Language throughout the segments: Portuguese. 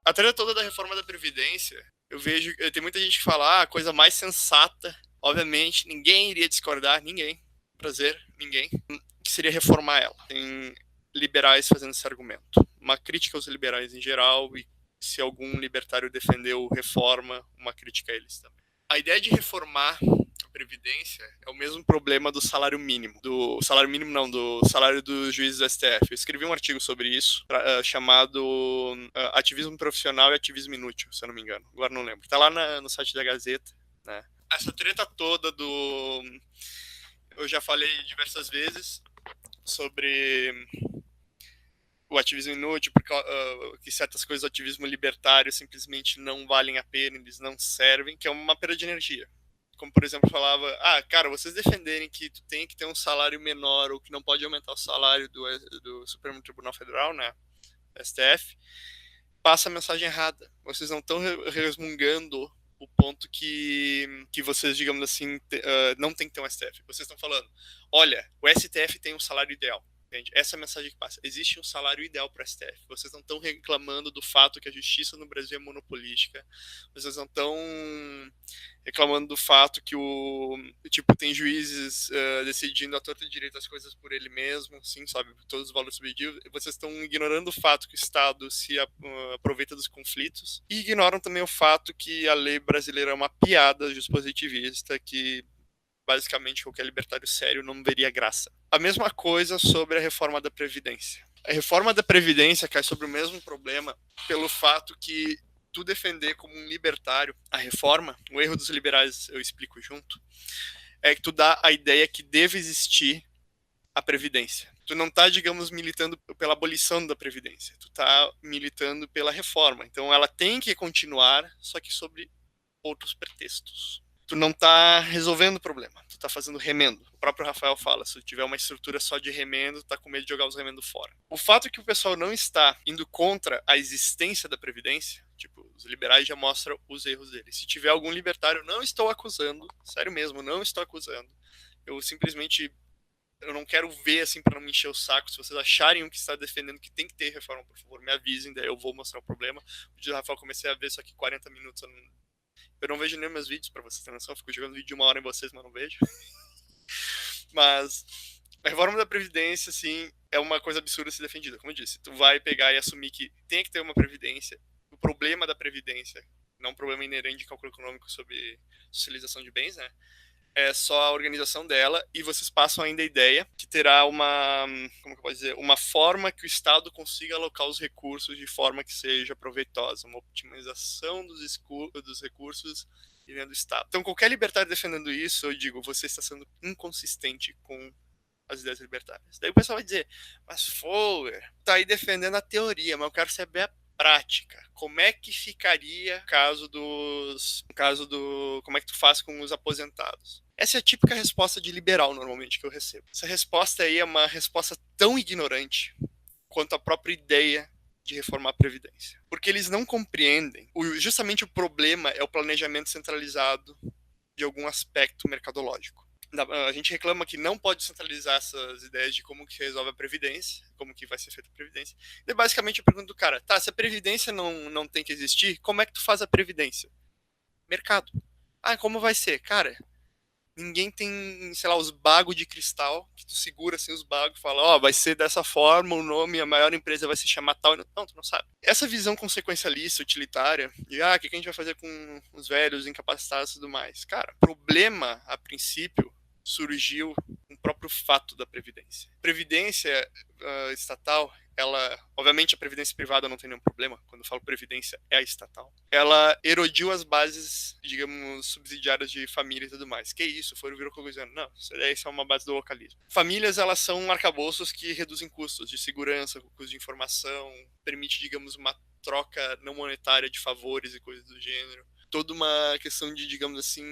A treta toda da reforma da Previdência, eu vejo, tem muita gente que fala, a coisa mais sensata, obviamente, ninguém iria discordar, ninguém, prazer, ninguém, que seria reformar ela. Tem liberais fazendo esse argumento. Uma crítica aos liberais em geral, e se algum libertário defendeu reforma, uma crítica a eles também. A ideia de reformar a Previdência é o mesmo problema do salário mínimo. Do salário mínimo, não, do salário dos juízes do STF. Eu escrevi um artigo sobre isso, chamado Ativismo Profissional e Ativismo Inútil, se eu não me engano. Agora não lembro. Tá lá no site da Gazeta, né? Essa treta toda do... Eu já falei diversas vezes sobre o ativismo inútil, porque que certas coisas do ativismo libertário simplesmente não valem a pena, eles não servem, que é uma perda de energia. Como, por exemplo, falava, cara, vocês defenderem que tu tem que ter um salário menor ou que não pode aumentar o salário do Supremo Tribunal Federal, né, STF, passa a mensagem errada. Vocês não estão resmungando o ponto que vocês, digamos assim, não tem que ter um STF. Vocês estão falando, olha, o STF tem um salário ideal. Entende? Essa é a mensagem que passa. Existe um salário ideal para o STF. Vocês não estão reclamando do fato que a justiça no Brasil é monopolística. Vocês não estão reclamando do fato que tem juízes decidindo à torta e direito as coisas por ele mesmo, sim, sabe, todos os valores subjetivos. Vocês estão ignorando o fato que o Estado se aproveita dos conflitos e ignoram também o fato que a lei brasileira é uma piada dispositivista que basicamente qualquer libertário sério não veria graça. A mesma coisa sobre a reforma da Previdência. A reforma da Previdência cai sobre o mesmo problema pelo fato que tu defender como um libertário a reforma, o erro dos liberais eu explico junto, é que tu dá a ideia que deve existir a Previdência. Tu não tá, digamos, militando pela abolição da Previdência, tu tá militando pela reforma. Então ela tem que continuar, só que sobre outros pretextos. Tu não tá resolvendo o problema, tu tá fazendo remendo. O próprio Rafael fala, se tu tiver uma estrutura só de remendo, tu tá com medo de jogar os remendos fora. O fato é que o pessoal não está indo contra a existência da Previdência, tipo, os liberais já mostram os erros deles. Se tiver algum libertário, não estou acusando, sério mesmo, não estou acusando. Eu simplesmente eu não quero ver assim para não me encher o saco. Se vocês acharem um que está defendendo que tem que ter reforma, por favor, me avisem, daí eu vou mostrar o problema. O dia do Rafael comecei a ver isso aqui 40 minutos, eu não vejo nem meus vídeos, pra vocês terem noção. Eu fico jogando vídeo de 1 hora em vocês, mas não vejo. Mas a reforma da Previdência, assim, é uma coisa absurda ser defendida. Como eu disse, tu vai pegar e assumir que tem que ter uma Previdência. O problema da Previdência, não um problema inerente de cálculo econômico sobre socialização de bens, né? É só a organização dela, e vocês passam ainda a ideia que terá como que eu posso dizer, uma forma que o Estado consiga alocar os recursos de forma que seja proveitosa, uma optimização dos recursos do Estado. Então, qualquer libertário defendendo isso, eu digo, você está sendo inconsistente com as ideias libertárias. Daí o pessoal vai dizer, mas Fowler, tá aí defendendo a teoria, mas eu quero saber a prática. Como é que ficaria como é que tu faz com os aposentados? Essa é a típica resposta de liberal, normalmente, que eu recebo. Essa resposta aí é uma resposta tão ignorante quanto a própria ideia de reformar a Previdência. Porque eles não compreendem. Justamente o problema é o planejamento centralizado de algum aspecto mercadológico. A gente reclama que não pode centralizar essas ideias de como que resolve a Previdência, como que vai ser feita a Previdência. E basicamente eu pergunto do cara, tá, se a Previdência não tem que existir, como é que tu faz a Previdência? Mercado. Como vai ser? Cara, ninguém tem, sei lá, os bagos de cristal, que tu segura assim os bagos e fala, vai ser dessa forma, o nome, a maior empresa vai se chamar tal. Não, tu não sabe. Essa visão consequencialista, utilitária, de, o que a gente vai fazer com os velhos, incapacitados e tudo mais. Cara, o problema, a princípio, surgiu com o próprio fato da Previdência. Previdência estatal, obviamente a Previdência privada não tem nenhum problema, quando eu falo Previdência é a estatal, ela erodiu as bases, digamos, subsidiárias de família e tudo mais. Que isso? Foram virou conclusão. Não, isso é uma base do localismo. Famílias, elas são arcabouços que reduzem custos de segurança, custos de informação, permite, digamos, uma troca não monetária de favores e coisas do gênero. Toda uma questão de, digamos assim,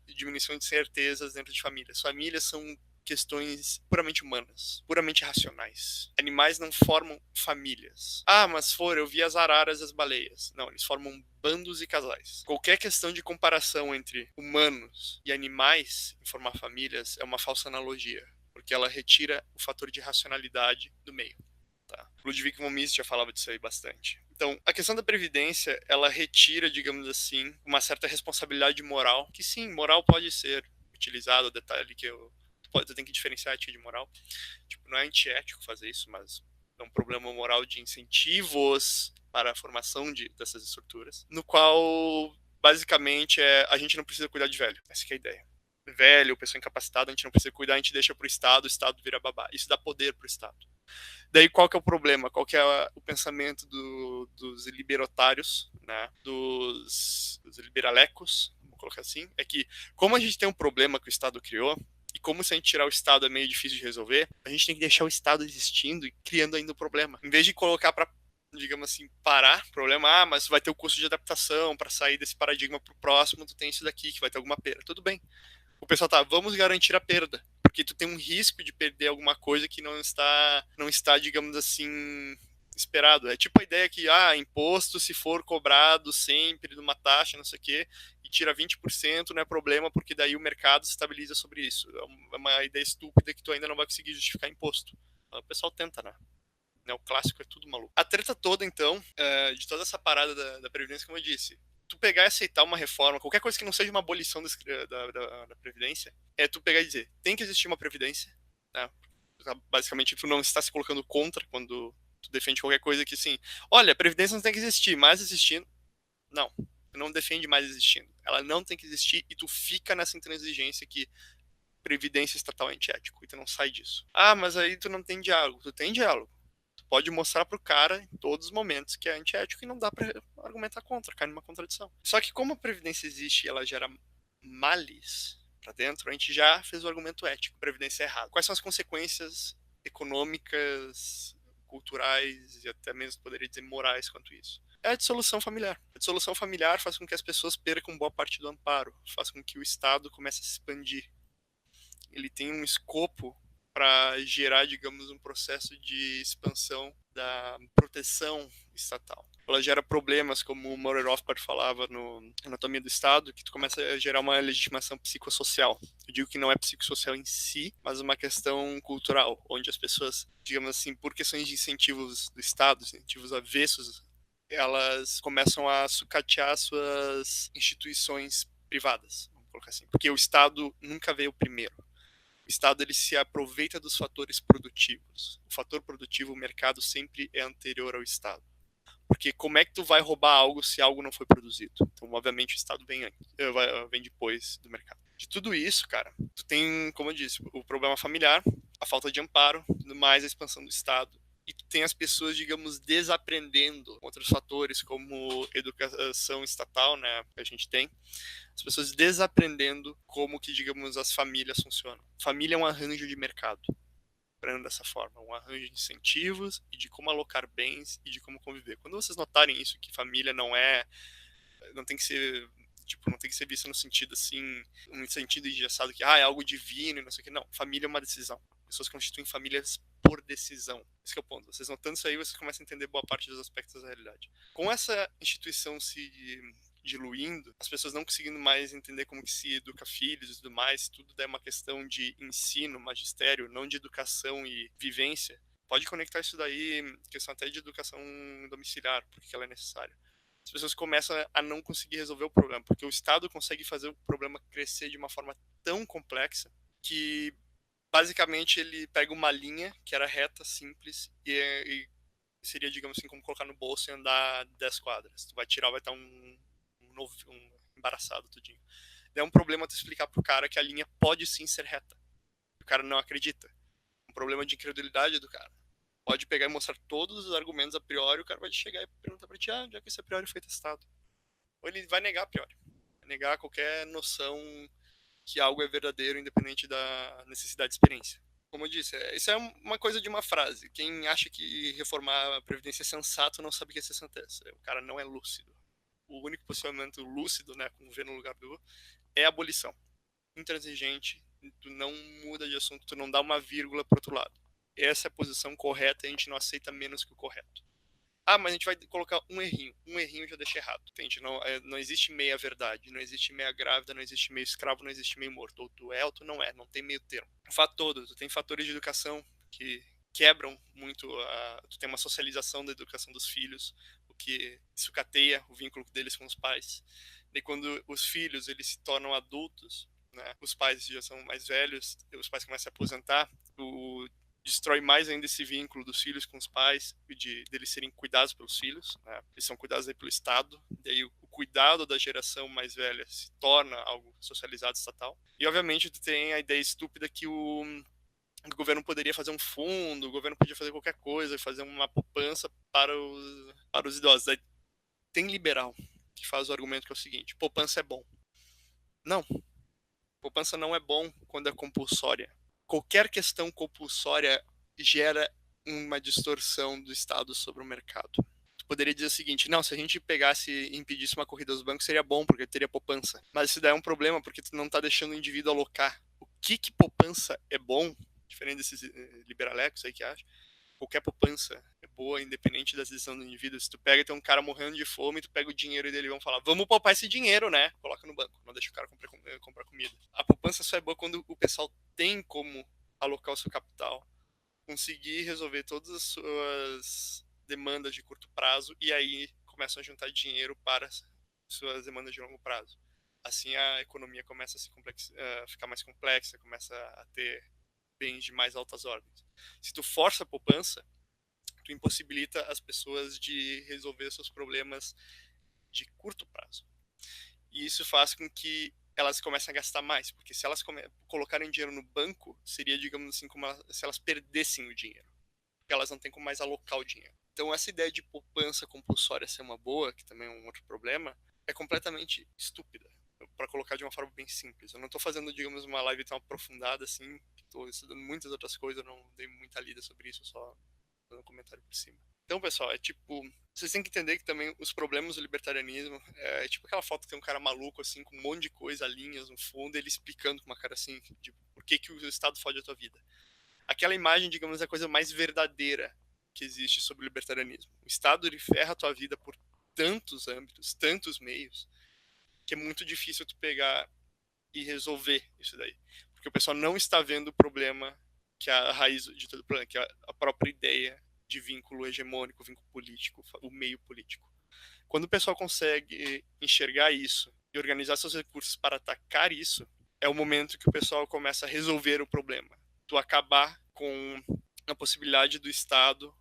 diminuição de certezas dentro de famílias. Famílias são questões puramente humanas, puramente racionais. Animais não formam famílias. Mas eu vi as araras e as baleias. Não, eles formam bandos e casais. Qualquer questão de comparação entre humanos e animais em formar famílias é uma falsa analogia, porque ela retira o fator de racionalidade do meio. Tá? Ludwig von Mises já falava disso aí bastante. Então, a questão da previdência, ela retira, digamos assim, uma certa responsabilidade moral, que sim, moral pode ser utilizado, o detalhe que tu tem que diferenciar ética de moral. Tipo, não é antiético fazer isso, mas é um problema moral de incentivos para a formação dessas estruturas, no qual, basicamente, a gente não precisa cuidar de velho. Essa que é a ideia. Velho, pessoa incapacitada, a gente não precisa cuidar, a gente deixa pro Estado, o Estado vira babá. Isso dá poder pro Estado. Daí qual que é o problema? Qual que é o pensamento dos libertários, né? Dos liberalecos, vamos colocar assim, é que como a gente tem um problema que o Estado criou, e como se a gente tirar o Estado é meio difícil de resolver, a gente tem que deixar o Estado existindo e criando ainda o problema. Em vez de colocar para, digamos assim, parar o problema, mas vai ter o custo de adaptação para sair desse paradigma pro próximo, tu tem isso daqui que vai ter alguma perda. Tudo bem. O pessoal tá, vamos garantir a perda, porque tu tem um risco de perder alguma coisa que não está, digamos assim, esperado. É tipo a ideia que, imposto se for cobrado sempre de uma taxa, não sei o quê, e tira 20%, não é problema, porque daí o mercado se estabiliza sobre isso. É uma ideia estúpida que tu ainda não vai conseguir justificar imposto. O pessoal tenta, né? O clássico é tudo maluco. A treta toda, então, de toda essa parada da Previdência, como eu disse, tu pegar e aceitar uma reforma, qualquer coisa que não seja uma abolição da Previdência, é tu pegar e dizer, tem que existir uma Previdência, né? Basicamente, tu não está se colocando contra quando tu defende qualquer coisa que, assim, olha, a Previdência não tem que existir, mas existindo, não. Tu não defende mais existindo. Ela não tem que existir e tu fica nessa intransigência que Previdência estatal é antiético e tu não sai disso. Mas aí tu não tem diálogo. Tu tem diálogo. Pode mostrar pro cara em todos os momentos que é antiético e não dá para argumentar contra, cai numa contradição. Só que como a previdência existe e ela gera males para dentro, a gente já fez o argumento ético, previdência é errada. Quais são as consequências econômicas, culturais e até mesmo poderia dizer morais quanto isso? É a dissolução familiar. A dissolução familiar faz com que as pessoas percam boa parte do amparo, faz com que o Estado comece a se expandir. Ele tem um escopo para gerar, digamos, um processo de expansão da proteção estatal. Ela gera problemas, como o Murray Rothbard falava no Anatomia do Estado, que tu começa a gerar uma legitimação psicossocial. Eu digo que não é psicossocial em si, mas uma questão cultural, onde as pessoas, digamos assim, por questões de incentivos do Estado, incentivos avessos, elas começam a sucatear suas instituições privadas, vamos colocar assim, porque o Estado nunca veio primeiro. O Estado ele se aproveita dos fatores produtivos. O fator produtivo, o mercado, sempre é anterior ao Estado. Porque como é que tu vai roubar algo se algo não foi produzido? Então, obviamente, o Estado vem depois do mercado. De tudo isso, cara, tu tem, como eu disse, o problema familiar, a falta de amparo, mais a expansão do Estado. E tu tem as pessoas, digamos, desaprendendo outros fatores, como educação estatal, né, que a gente tem, as pessoas desaprendendo como que, digamos, as famílias funcionam. Família é um arranjo de mercado, dessa forma, um arranjo de incentivos e de como alocar bens e de como conviver. Quando vocês notarem isso, que família não tem que ser, tipo, não tem que ser vista no sentido assim, um sentido engessado que é algo divino e não sei o que. Não, família é uma decisão. Pessoas constituem famílias por decisão. Esse é o ponto. Vocês notando isso aí, vocês começam a entender boa parte dos aspectos da realidade. Com essa instituição se diluindo, as pessoas não conseguindo mais entender como que se educa filhos e tudo mais, tudo é uma questão de ensino, magistério, não de educação e vivência. Pode conectar isso daí, questão até de educação domiciliar, porque ela é necessária. As pessoas começam a não conseguir resolver o problema, porque o Estado consegue fazer o problema crescer de uma forma tão complexa que basicamente ele pega uma linha que era reta, simples, e seria, digamos assim, como colocar no bolso e andar 10 quadras. Tu vai tirar, vai estar um embaraçado tudinho. É um problema tu explicar pro cara que a linha pode sim ser reta. O cara não acredita. Um problema de incredulidade do cara. Pode pegar e mostrar todos os argumentos a priori, o cara vai chegar e perguntar pra ti, já que esse a priori foi testado. Ou ele vai negar a priori. Vai negar qualquer noção que algo é verdadeiro, independente da necessidade de experiência. Como eu disse, isso é uma coisa de uma frase. Quem acha que reformar a Previdência é sensato não sabe o que é sensatez. O cara não é lúcido. O único posicionamento lúcido, né, com V no lugar do U, é a abolição. Intransigente, tu não muda de assunto, tu não dá uma vírgula pro outro lado. Essa é a posição correta e a gente não aceita menos que o correto. Mas a gente vai colocar um errinho já deixa errado, entende? Não existe meia verdade, não existe meia grávida, não existe meio escravo, não existe meio morto. Ou tu é ou tu não é, não tem meio termo. O fato todo, tu tem fatores de educação que quebram muito, tu tem uma socialização da educação dos filhos, o que sucateia o vínculo deles com os pais. E quando os filhos eles se tornam adultos, né, os pais já são mais velhos, os pais começam a se aposentar, destrói mais ainda esse vínculo dos filhos com os pais, deles serem cuidados pelos filhos, né? Eles são cuidados aí pelo Estado, daí o cuidado da geração mais velha se torna algo socializado estatal. E obviamente tu tem a ideia estúpida que o governo poderia fazer um fundo, o governo podia fazer qualquer coisa, fazer uma poupança para os idosos. Daí tem liberal que faz o argumento que é o seguinte: poupança é bom. Não, poupança não é bom quando é compulsória. Qualquer questão compulsória gera uma distorção do Estado sobre o mercado. Tu poderia dizer o seguinte: não, se a gente pegasse e impedisse uma corrida aos bancos seria bom, porque teria poupança. Mas isso daí é um problema, porque tu não está deixando o indivíduo alocar. O que poupança é bom, diferente desses liberalecos aí que acham, qualquer poupança é boa, independente da decisão do indivíduo. Se tu pega e tem um cara morrendo de fome, tu pega o dinheiro dele e vão falar: vamos poupar esse dinheiro, né? Coloca no banco, não deixa o cara comprar comida. A poupança só é boa quando o pessoal tem como alocar o seu capital, conseguir resolver todas as suas demandas de curto prazo e aí começam a juntar dinheiro para suas demandas de longo prazo. Assim a economia começa a ficar mais complexa, começa a ter bens de mais altas ordens. Se tu força a poupança, tu impossibilita as pessoas de resolver seus problemas de curto prazo. E isso faz com que elas comecem a gastar mais, porque se elas colocarem dinheiro no banco, seria, digamos assim, como se elas perdessem o dinheiro, porque elas não têm como mais alocar o dinheiro. Então essa ideia de poupança compulsória ser uma boa, que também é um outro problema, é completamente estúpida, para colocar de uma forma bem simples. Eu não estou fazendo, digamos, uma live tão aprofundada assim, estou estudando muitas outras coisas, eu não dei muita lida sobre isso, só dando um comentário por cima. Então, pessoal, é tipo, vocês têm que entender que também os problemas do libertarianismo é tipo aquela foto que tem um cara maluco, assim, com um monte de coisa, linhas no fundo, ele explicando com uma cara assim, tipo, por que o Estado fode a tua vida. Aquela imagem, digamos, é a coisa mais verdadeira que existe sobre o libertarianismo. O Estado, ele ferra a tua vida por tantos âmbitos, tantos meios, que é muito difícil tu pegar e resolver isso daí. Porque o pessoal não está vendo o problema que é a raiz de todo o problema, que é a própria ideia de vínculo hegemônico, vínculo político, o meio político. Quando o pessoal consegue enxergar isso e organizar seus recursos para atacar isso, é o momento que o pessoal começa a resolver o problema. Tu acabar com a possibilidade do Estado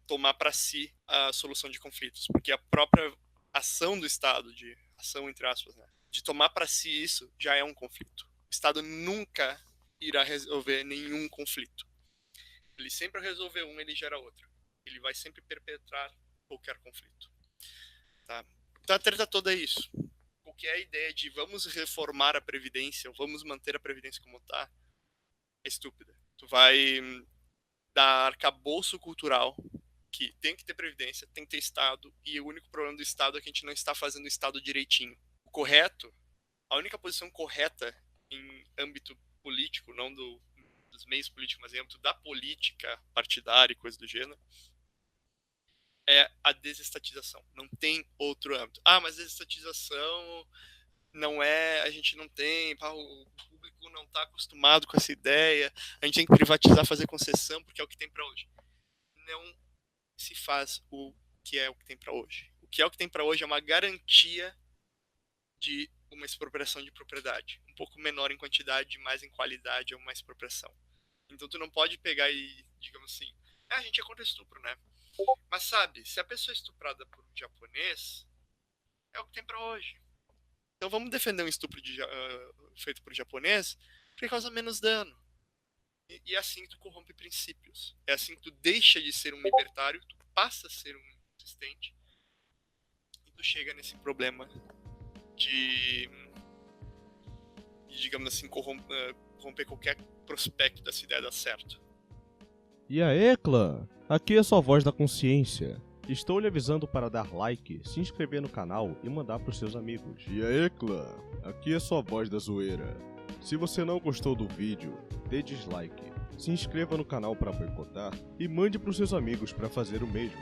tomar para si a solução de conflitos, porque a própria ação do Estado, de ação entre aspas, né, de tomar para si isso já é um conflito. O Estado nunca irá resolver nenhum conflito. Ele sempre resolve um, ele gera outro. Ele vai sempre perpetrar qualquer conflito. Tá? Então a treta toda é isso. Qualquer ideia de vamos reformar a Previdência, ou vamos manter a Previdência como está, é estúpida. Tu vai dar arcabouço cultural, que tem que ter Previdência, tem que ter Estado, e o único problema do Estado é que a gente não está fazendo o Estado direitinho. O correto, a única posição correta em âmbito político, não dos meios políticos, mas em âmbito da política partidária e coisa do gênero, é a desestatização. Não tem outro âmbito. Ah, mas desestatização não é, a gente não tem, o público não está acostumado com essa ideia, a gente tem que privatizar, fazer concessão, porque é o que tem para hoje. Não se faz o que é o que tem para hoje. O que é o que tem para hoje é uma garantia de uma expropriação de propriedade, um pouco menor em quantidade, mais em qualidade, é uma expropriação. Então tu não pode pegar e, digamos assim, a gente é contra estupro, né? Mas sabe, se a pessoa é estuprada por um japonês, é o que tem pra hoje. Então vamos defender um estupro feito por japonês, porque causa menos dano. E é assim que tu corrompe princípios. É assim que tu deixa de ser um libertário, tu passa a ser um resistente, e tu chega nesse problema de digamos assim, corromper qualquer prospecto dessa ideia dar certo. E aí, clã? Aqui é sua voz da consciência. Estou lhe avisando para dar like, se inscrever no canal e mandar para os seus amigos. E aí, clã? Aqui é sua voz da zoeira. Se você não gostou do vídeo, dê dislike, se inscreva no canal para boicotar e mande para os seus amigos para fazer o mesmo.